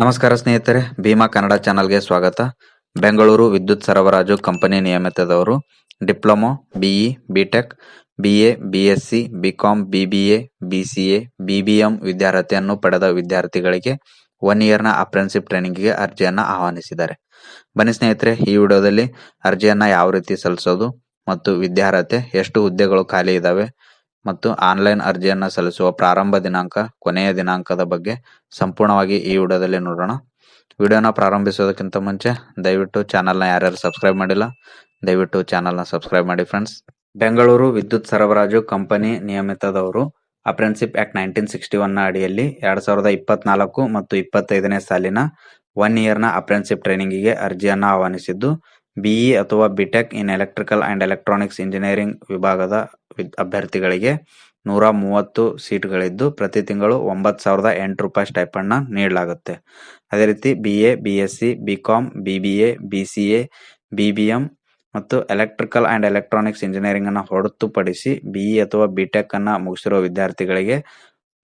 ನಮಸ್ಕಾರ ಸ್ನೇಹಿತರೆ, ಭೀಮಾ ಕನ್ನಡ ಚಾನಲ್ಗೆ ಸ್ವಾಗತ. ಬೆಂಗಳೂರು ವಿದ್ಯುತ್ ಸರಬರಾಜು ಕಂಪನಿ ನಿಯಮಿತದವರು diploma, BE, BTech, BA, BSc, BCom, BBA, BCA, BBM ವಿದ್ಯಾರ್ಹತೆಯನ್ನು ಪಡೆದ ವಿದ್ಯಾರ್ಥಿಗಳಿಗೆ 1 ಇಯರ್ನ ಅಪ್ರೆಂಟಿಸ್ಶಿಪ್ ಟ್ರೈನಿಂಗ್ಗೆ ಅರ್ಜಿಯನ್ನ ಆಹ್ವಾನಿಸಿದ್ದಾರೆ. ಬನ್ನಿ ಸ್ನೇಹಿತರೆ, ಈ ವಿಡಿಯೋದಲ್ಲಿ ಅರ್ಜಿಯನ್ನ ಯಾವ ರೀತಿ ಸಲ್ಲಿಸೋದು ಮತ್ತು ವಿದ್ಯಾರ್ಹತೆ, ಎಷ್ಟು ಹುದ್ದೆಗಳು ಖಾಲಿ ಇದಾವೆ ಮತ್ತು ಆನ್ಲೈನ್ ಅರ್ಜಿಯನ್ನ ಸಲ್ಲಿಸುವ ಪ್ರಾರಂಭ ದಿನಾಂಕ, ಕೊನೆಯ ದಿನಾಂಕದ ಬಗ್ಗೆ ಸಂಪೂರ್ಣವಾಗಿ ಈ ವಿಡಿಯೋದಲ್ಲಿ ನೋಡೋಣ. ವಿಡಿಯೋನ ಪ್ರಾರಂಭಿಸೋದಕ್ಕಿಂತ ಮುಂಚೆ ದಯವಿಟ್ಟು ಚಾನಲ್ನ ಯಾರ್ಯಾರು ಸಬ್ಸ್ಕ್ರೈಬ್ ಮಾಡಿಲ್ಲ, ದಯವಿಟ್ಟು ಚಾನಲ್ನ ಸಬ್ಸ್ಕ್ರೈಬ್ ಮಾಡಿ ಫ್ರೆಂಡ್ಸ್. ಬೆಂಗಳೂರು ವಿದ್ಯುತ್ ಸರಬರಾಜು ಕಂಪನಿ ನಿಯಮಿತದವರು ಅಪ್ರೆಂಟಿಸ್ಶಿಪ್ ಆಕ್ಟ್ 1961 ನ ಅಡಿಯಲ್ಲಿ 2024 ಮತ್ತು 25ನೇ ಸಾಲಿನ 1 ಇಯರ್ನ ಅಪ್ರೆಂಟಿಸ್ಶಿಪ್ ಟ್ರೈನಿಂಗಿಗೆ ಅರ್ಜಿಯನ್ನ ಆಹ್ವಾನಿಸಿದ್ದು, ಬಿಇ ಅಥವಾ BTech in electrical and electronics engineering ವಿಭಾಗದ ಅಭ್ಯರ್ಥಿಗಳಿಗೆ 130 ಸೀಟ್ಗಳಿದ್ದು ಪ್ರತಿ ತಿಂಗಳು 9,008 ರೂಪಾಯಿ ಸ್ಟೈಪಂಡ್ನ ನೀಡಲಾಗುತ್ತೆ. ಅದೇ ರೀತಿ BA, BSc, BCom, BBA, BCA, BBM ಮತ್ತು ಎಲೆಕ್ಟ್ರಿಕಲ್ ಅಂಡ್ ಎಲೆಕ್ಟ್ರಾನಿಕ್ಸ್ ಇಂಜಿನಿಯರಿಂಗ್ ಅನ್ನ ಹೊರತುಪಡಿಸಿ ಬಿಇ ಅಥವಾ ಬಿಟೆಕ್ ಅನ್ನ ಮುಗಿಸಿರುವ ವಿದ್ಯಾರ್ಥಿಗಳಿಗೆ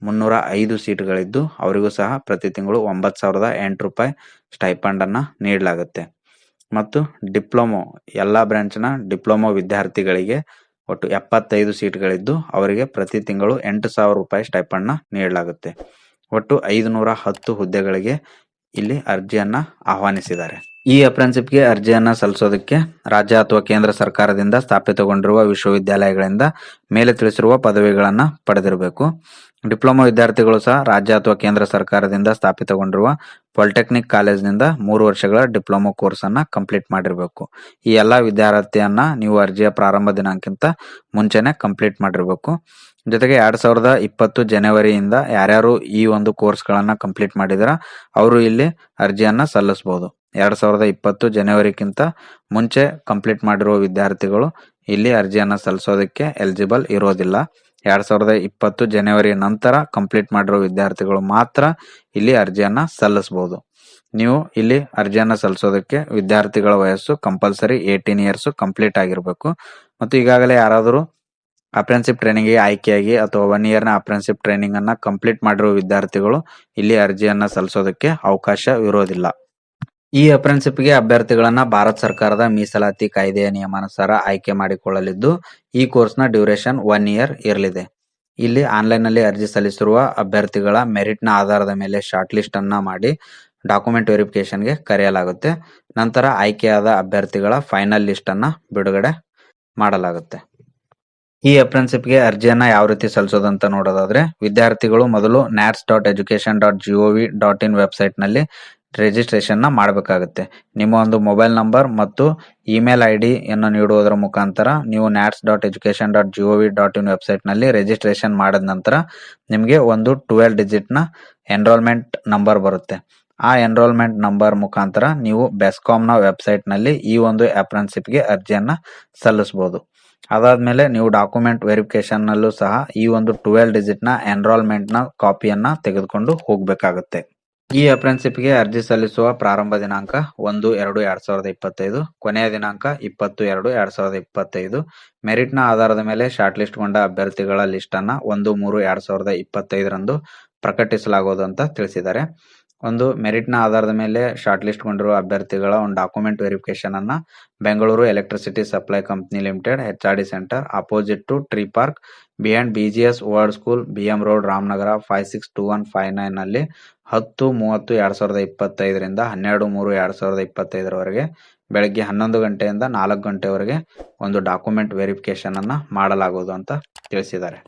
305 ಸೀಟ್ಗಳಿದ್ದು ಅವರಿಗೂ ಸಹ ಪ್ರತಿ ತಿಂಗಳು 9,008 ರೂಪಾಯಿ ಸ್ಟೈಪಂಡ್ ಅನ್ನ ನೀಡಲಾಗುತ್ತೆ. ಮತ್ತು ಡಿಪ್ಲೊಮೊ, ಎಲ್ಲ ಬ್ರಾಂಚ್ನ ಡಿಪ್ಲೊಮೊ ವಿದ್ಯಾರ್ಥಿಗಳಿಗೆ ಒಟ್ಟು 75 ಸೀಟ್ಗಳಿದ್ದು ಅವರಿಗೆ ಪ್ರತಿ ತಿಂಗಳು 8,000 ರೂಪಾಯಿ ಸ್ಟೈಪಂಡ್ನ ನೀಡಲಾಗುತ್ತೆ. ಒಟ್ಟು 510 ಹುದ್ದೆಗಳಿಗೆ ಇಲ್ಲಿ ಅರ್ಜಿಯನ್ನ ಆಹ್ವಾನಿಸಿದ್ದಾರೆ. ಈ ಅಪ್ರೆಂಟಿಸ್ಶಿಪ್ಗೆ ಅರ್ಜಿಯನ್ನ ಸಲ್ಲಿಸೋದಕ್ಕೆ ರಾಜ್ಯ ಅಥವಾ ಕೇಂದ್ರ ಸರ್ಕಾರದಿಂದ ಸ್ಥಾಪಿತಗೊಂಡಿರುವ ವಿಶ್ವವಿದ್ಯಾಲಯಗಳಿಂದ ಮೇಲೆ ತಿಳಿಸಿರುವ ಪದವಿಗಳನ್ನ ಪಡೆದಿರಬೇಕು. ಡಿಪ್ಲೊಮಾ ವಿದ್ಯಾರ್ಥಿಗಳು ಸಹ ರಾಜ್ಯ ಅಥವಾ ಕೇಂದ್ರ ಸರ್ಕಾರದಿಂದ ಸ್ಥಾಪಿತಗೊಂಡಿರುವ ಪಾಲಿಟೆಕ್ನಿಕ್ ಕಾಲೇಜಿನಿಂದ 3 ವರ್ಷಗಳ ಡಿಪ್ಲೊಮಾ ಕೋರ್ಸ್ ಅನ್ನ ಕಂಪ್ಲೀಟ್ ಮಾಡಿರಬೇಕು. ಈ ಎಲ್ಲಾ ವಿದ್ಯಾರ್ಥಿಯನ್ನ ನೀವು ಅರ್ಜಿಯ ಪ್ರಾರಂಭ ದಿನಾಂಕಕ್ಕಿಂತ ಮುಂಚೆನೆ ಕಂಪ್ಲೀಟ್ ಮಾಡಿರಬೇಕು. ಜೊತೆಗೆ 2020 ಜನವರಿಯಿಂದ ಯಾರ್ಯಾರು ಈ ಒಂದು ಕೋರ್ಸ್ಗಳನ್ನ ಕಂಪ್ಲೀಟ್ ಮಾಡಿದಾರ ಅವರು ಇಲ್ಲಿ ಅರ್ಜಿಯನ್ನ ಸಲ್ಲಿಸಬಹುದು. 2020 ಜನವರಿಕ್ಕಿಂತ ಮುಂಚೆ ಕಂಪ್ಲೀಟ್ ಮಾಡಿರುವ ವಿದ್ಯಾರ್ಥಿಗಳು ಇಲ್ಲಿ ಅರ್ಜಿಯನ್ನ ಸಲ್ಲಿಸೋದಕ್ಕೆ ಎಲಿಜಿಬಲ್ ಇರೋದಿಲ್ಲ. 2020 ಜನವರಿ ನಂತರ ಕಂಪ್ಲೀಟ್ ಮಾಡಿರೋ ವಿದ್ಯಾರ್ಥಿಗಳು ಮಾತ್ರ ಇಲ್ಲಿ ಅರ್ಜಿಯನ್ನ ಸಲ್ಲಿಸಬಹುದು. ನೀವು ಇಲ್ಲಿ ಅರ್ಜಿಯನ್ನ ಸಲ್ಲಿಸೋದಕ್ಕೆ ವಿದ್ಯಾರ್ಥಿಗಳ ವಯಸ್ಸು ಕಂಪಲ್ಸರಿ 18 ಇಯರ್ಸ್ ಕಂಪ್ಲೀಟ್ ಆಗಿರಬೇಕು. ಮತ್ತು ಈಗಾಗಲೇ ಯಾರಾದರೂ ಅಪ್ರೆಂಟಿಸ್ಶಿಪ್ ಟ್ರೈನಿಂಗ್ಗೆ ಆಯ್ಕೆಯಾಗಿ ಅಥವಾ 1 ಇಯರ್ನ ಅಪ್ರೆಂಟಿಸ್ಶಿಪ್ ಟ್ರೈನಿಂಗ್ ಅನ್ನ ಕಂಪ್ಲೀಟ್ ಮಾಡಿರುವ ವಿದ್ಯಾರ್ಥಿಗಳು ಇಲ್ಲಿ ಅರ್ಜಿಯನ್ನ ಸಲ್ಲಿಸೋದಕ್ಕೆ ಅವಕಾಶವಿರೋದಿಲ್ಲ. ಈ ಅಪ್ರೆಂಟಿಸ್ಶಿಪ್ಗೆ ಅಭ್ಯರ್ಥಿಗಳನ್ನ ಭಾರತ ಸರ್ಕಾರದ ಮೀಸಲಾತಿ ಕಾಯ್ದೆಯ ನಿಯಮಾನುಸಾರ ಆಯ್ಕೆ ಮಾಡಿಕೊಳ್ಳಲಿದ್ದು, ಈ ಕೋರ್ಸ್ನ ಡ್ಯೂರೇಷನ್ 1 ಇಯರ್ ಇರಲಿದೆ. ಇಲ್ಲಿ ಆನ್ಲೈನ್ ನಲ್ಲಿ ಅರ್ಜಿ ಸಲ್ಲಿಸಿರುವ ಅಭ್ಯರ್ಥಿಗಳ ಮೆರಿಟ್ನ ಆಧಾರದ ಮೇಲೆ ಶಾರ್ಟ್ ಲಿಸ್ಟ್ ಅನ್ನ ಮಾಡಿ ಡಾಕ್ಯುಮೆಂಟ್ ವೆರಿಫಿಕೇಶನ್ಗೆ ಕರೆಯಲಾಗುತ್ತೆ. ನಂತರ ಆಯ್ಕೆಯಾದ ಅಭ್ಯರ್ಥಿಗಳ ಫೈನಲ್ ಲಿಸ್ಟ್ ಅನ್ನ ಬಿಡುಗಡೆ ಮಾಡಲಾಗುತ್ತೆ. ಈ ಅಪ್ರೆಂಟಿಸ್ಶಿಪ್ಗೆ ಅರ್ಜಿಯನ್ನ ಯಾವ ರೀತಿ ಸಲ್ಲಿಸೋದಂತ ನೋಡೋದಾದ್ರೆ, ವಿದ್ಯಾರ್ಥಿಗಳು ಮೊದಲು nats.education.gov.in ವೆಬ್ಸೈಟ್ ನಲ್ಲಿ ರಿಜಿಸ್ಟ್ರೇಷನ್ ನ ಮಾಡಬೇಕಾಗುತ್ತೆ. ನಿಮ್ಮ ಒಂದು ಮೊಬೈಲ್ ನಂಬರ್ ಮತ್ತು ಇಮೇಲ್ ಐಡಿ ಯನ್ನು ನೀಡುವುದರ ಮುಖಾಂತರ ನೀವು nats.education.gov.in ವೆಬ್ಸೈಟ್ ನಲ್ಲಿ ರಿಜಿಸ್ಟ್ರೇಷನ್ ಮಾಡಿದ ನಂತರ ನಿಮಗೆ ಒಂದು 12 ಡಿಜಿಟ್ ನ ಎನ್ರೋಲ್ಮೆಂಟ್ ನಂಬರ್ ಬರುತ್ತೆ. ಆ ಎನ್ರೋಲ್ಮೆಂಟ್ ನಂಬರ್ ಮುಖಾಂತರ ನೀವು ಬೆಸ್ಕಾಂ ನ ವೆಬ್ಸೈಟ್ ನಲ್ಲಿ ಈ ಒಂದು ಅಪ್ರೆಂಟಿಸ್ಶಿಪ್ಗೆ ಅರ್ಜಿಯನ್ನ ಸಲ್ಲಿಸಬಹುದು. ಅದಾದ್ಮೇಲೆ ನೀವು ಡಾಕ್ಯುಮೆಂಟ್ ವೆರಿಫಿಕೇಶನ್ ನಲ್ಲೂ ಸಹ ಈ ಒಂದು 12 ಡಿಜಿಟ್ ನ ಎನ್ರೋಲ್ಮೆಂಟ್ ನ ಕಾಪಿಯನ್ನ ತೆಗೆದುಕೊಂಡು ಹೋಗಬೇಕಾಗುತ್ತೆ. ಈ ಅಪ್ರೆಂಟಿಸ್ಶಿಪ್ಗೆ ಅರ್ಜಿ ಸಲ್ಲಿಸುವ ಪ್ರಾರಂಭ ದಿನಾಂಕ 1-2-2025, ಕೊನೆಯ ದಿನಾಂಕ 20-2-2025. ಮೆರಿಟ್ ನ ಆಧಾರದ ಮೇಲೆ ಶಾರ್ಟ್ ಲಿಸ್ಟ್ ಗೊಂಡ ಅಭ್ಯರ್ಥಿಗಳ ಲಿಸ್ಟ್ ಅನ್ನ 1-3-2025 ರಂದು ಪ್ರಕಟಿಸಲಾಗುವುದು ಅಂತ ತಿಳಿಸಿದ್ದಾರೆ. ಒಂದು ಮೆರಿಟ್ ನ ಆಧಾರದ ಮೇಲೆ ಶಾರ್ಟ್ ಲಿಸ್ಟ್ ಗೊಂಡಿರುವ ಅಭ್ಯರ್ಥಿಗಳ ಒಂದು ಡಾಕ್ಯುಮೆಂಟ್ ವೆರಿಫಿಕೇಶನ್ ಅನ್ನ Bengaluru electricity supply company limited, HRD centre, opposite to tree park, behind BGS world school, BM road, Ramanagara 562159 ನಲ್ಲಿ 10-30-2025 ರಿಂದ 12-3-2025 ರವರೆಗೆ ಬೆಳಗ್ಗೆ 11 ಗಂಟೆಯಿಂದ 4 ಗಂಟೆವರೆಗೆ ಒಂದು ಡಾಕ್ಯುಮೆಂಟ್ ವೆರಿಫಿಕೇಶನ್ ಅನ್ನ ಮಾಡಲಾಗುವುದು ಅಂತ ತಿಳಿಸಿದ್ದಾರೆ.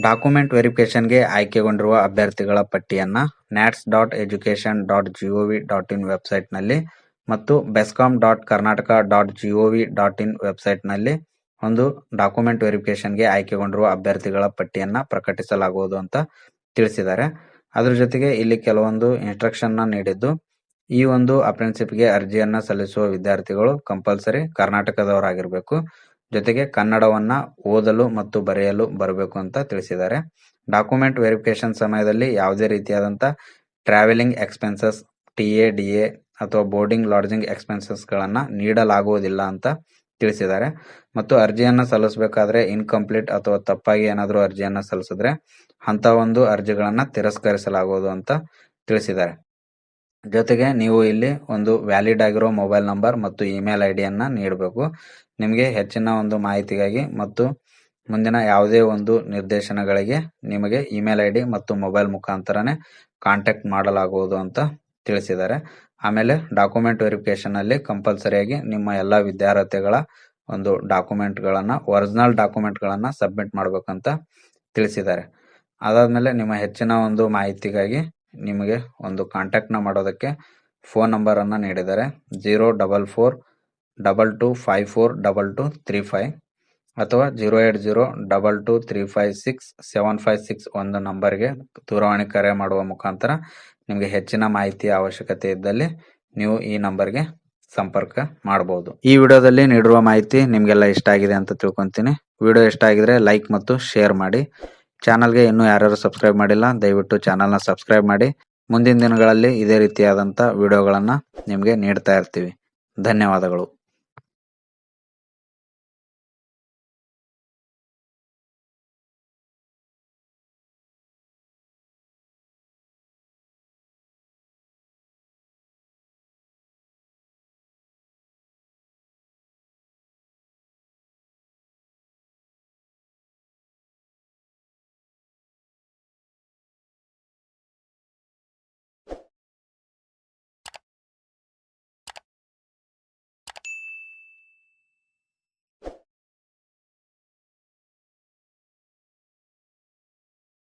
ಡಾಕ್ಯುಮೆಂಟ್ ವೆರಿಫಿಕೇಶನ್ಗೆ ಆಯ್ಕೆಗೊಂಡಿರುವ ಅಭ್ಯರ್ಥಿಗಳ ಪಟ್ಟಿಯನ್ನ nats.education.gov.in ವೆಬ್ಸೈಟ್ ನಲ್ಲಿ ಮತ್ತು bescom.karnataka.gov.in ವೆಬ್ಸೈಟ್ ನಲ್ಲಿ ಒಂದು ಡಾಕ್ಯುಮೆಂಟ್ ವೆರಿಫಿಕೇಶನ್ಗೆ ಆಯ್ಕೆಗೊಂಡಿರುವ ಅಭ್ಯರ್ಥಿಗಳ ಪಟ್ಟಿಯನ್ನ ಪ್ರಕಟಿಸಲಾಗುವುದು ಅಂತ ತಿಳಿಸಿದ್ದಾರೆ. ಅದ್ರ ಜೊತೆಗೆ ಇಲ್ಲಿ ಕೆಲವೊಂದು ಇನ್ಸ್ಟ್ರಕ್ಷನ್ ನೀಡಿದ್ದು, ಈ ಒಂದು ಅಪ್ರೆಂಟಿಸ್ಶಿಪ್ಗೆ ಅರ್ಜಿಯನ್ನ ಸಲ್ಲಿಸುವ ವಿದ್ಯಾರ್ಥಿಗಳು ಕಂಪಲ್ಸರಿ ಕರ್ನಾಟಕದವರಾಗಿರ್ಬೇಕು. ಜೊತೆಗೆ ಕನ್ನಡವನ್ನ ಓದಲು ಮತ್ತು ಬರೆಯಲು ಬರಬೇಕು ಅಂತ ತಿಳಿಸಿದ್ದಾರೆ. ಡಾಕ್ಯುಮೆಂಟ್ ವೆರಿಫಿಕೇಶನ್ ಸಮಯದಲ್ಲಿ ಯಾವುದೇ ರೀತಿಯಾದಂತ ಟ್ರಾವೆಲಿಂಗ್ ಎಕ್ಸ್ಪೆನ್ಸಸ್, TADA ಅಥವಾ ಬೋರ್ಡಿಂಗ್ ಲಾಡ್ಜಿಂಗ್ ಎಕ್ಸ್ಪೆನ್ಸಸ್ ಗಳನ್ನ ನೀಡಲಾಗುವುದಿಲ್ಲ ಅಂತ ತಿಳಿಸಿದ್ದಾರೆ. ಮತ್ತು ಅರ್ಜಿಯನ್ನ ಸಲ್ಲಿಸಬೇಕಾದ್ರೆ ಇನ್ಕಂಪ್ಲೀಟ್ ಅಥವಾ ತಪ್ಪಾಗಿ ಏನಾದರೂ ಅರ್ಜಿಯನ್ನ ಸಲ್ಲಿಸಿದ್ರೆ ಅಂತ ಒಂದು ಅರ್ಜಿಗಳನ್ನ ತಿರಸ್ಕರಿಸಲಾಗುವುದು ಅಂತ ತಿಳಿಸಿದ್ದಾರೆ. ಜೊತೆಗೆ ನೀವು ಇಲ್ಲಿ ಒಂದು ವ್ಯಾಲಿಡ್ ಆಗಿರೋ ಮೊಬೈಲ್ ನಂಬರ್ ಮತ್ತು ಇಮೇಲ್ ಐ ಡಿಯನ್ನು ನೀಡಬೇಕು. ನಿಮಗೆ ಹೆಚ್ಚಿನ ಒಂದು ಮಾಹಿತಿಗಾಗಿ ಮತ್ತು ಮುಂದಿನ ಯಾವುದೇ ಒಂದು ನಿರ್ದೇಶನಗಳಿಗೆ ನಿಮಗೆ ಇಮೇಲ್ ಐ ಡಿ ಮತ್ತು ಮೊಬೈಲ್ ಮುಖಾಂತರನೇ ಕಾಂಟ್ಯಾಕ್ಟ್ ಮಾಡಲಾಗುವುದು ಅಂತ ತಿಳಿಸಿದ್ದಾರೆ. ಆಮೇಲೆ ಡಾಕ್ಯುಮೆಂಟ್ ವೆರಿಫಿಕೇಶನ್ ಅಲ್ಲಿ ಕಂಪಲ್ಸರಿಯಾಗಿ ನಿಮ್ಮ ಎಲ್ಲ ವಿದ್ಯಾರ್ಥಿಗಳ ಒಂದು ಒರಿಜಿನಲ್ ಡಾಕ್ಯುಮೆಂಟ್ಗಳನ್ನ ಸಬ್ಮಿಟ್ ಮಾಡಬೇಕಂತ ತಿಳಿಸಿದ್ದಾರೆ. ಅದಾದ್ಮೇಲೆ ನಿಮ್ಮ ಹೆಚ್ಚಿನ ಒಂದು ಮಾಹಿತಿಗಾಗಿ ನಿಮಗೆ ಒಂದು ಕಾಂಟ್ಯಾಕ್ಟ್ನ ಮಾಡೋದಕ್ಕೆ ಫೋನ್ ನಂಬರ್ ಅನ್ನ ನೀಡಿದ್ದಾರೆ. 04422542235 ಅಥವಾ 08022356756 ಒಂದು ನಂಬರ್ಗೆ ದೂರವಾಣಿ ಕರೆ ಮಾಡುವ ಮುಖಾಂತರ ನಿಮಗೆ ಹೆಚ್ಚಿನ ಮಾಹಿತಿಯ ಅವಶ್ಯಕತೆ ಇದ್ದಲ್ಲಿ ನೀವು ಈ ನಂಬರ್ಗೆ ಸಂಪರ್ಕ ಮಾಡಬಹುದು. ಈ ವಿಡಿಯೋದಲ್ಲಿ ನೀಡಿರುವ ಮಾಹಿತಿ ನಿಮಗೆಲ್ಲ ಇಷ್ಟ ಆಗಿದೆ ಅಂತ ತಿಳ್ಕೊಂತೀನಿ. ವಿಡಿಯೋ ಇಷ್ಟ ಆಗಿದ್ರೆ ಲೈಕ್ ಮತ್ತು ಶೇರ್ ಮಾಡಿ. ಚಾನಲ್ಗೆ ಇನ್ನೂ ಯಾರ್ಯಾರು ಸಬ್ಸ್ಕ್ರೈಬ್ ಮಾಡಿಲ್ಲ ದಯವಿಟ್ಟು ಚಾನಲ್ನ ಸಬ್ಸ್ಕ್ರೈಬ್ ಮಾಡಿ. ಮುಂದಿನ ದಿನಗಳಲ್ಲಿ ಇದೇ ರೀತಿಯಾದಂಥ ವಿಡಿಯೋಗಳನ್ನು ನಿಮಗೆ ನೀಡ್ತಾ ಇರ್ತೀವಿ. ಧನ್ಯವಾದಗಳು.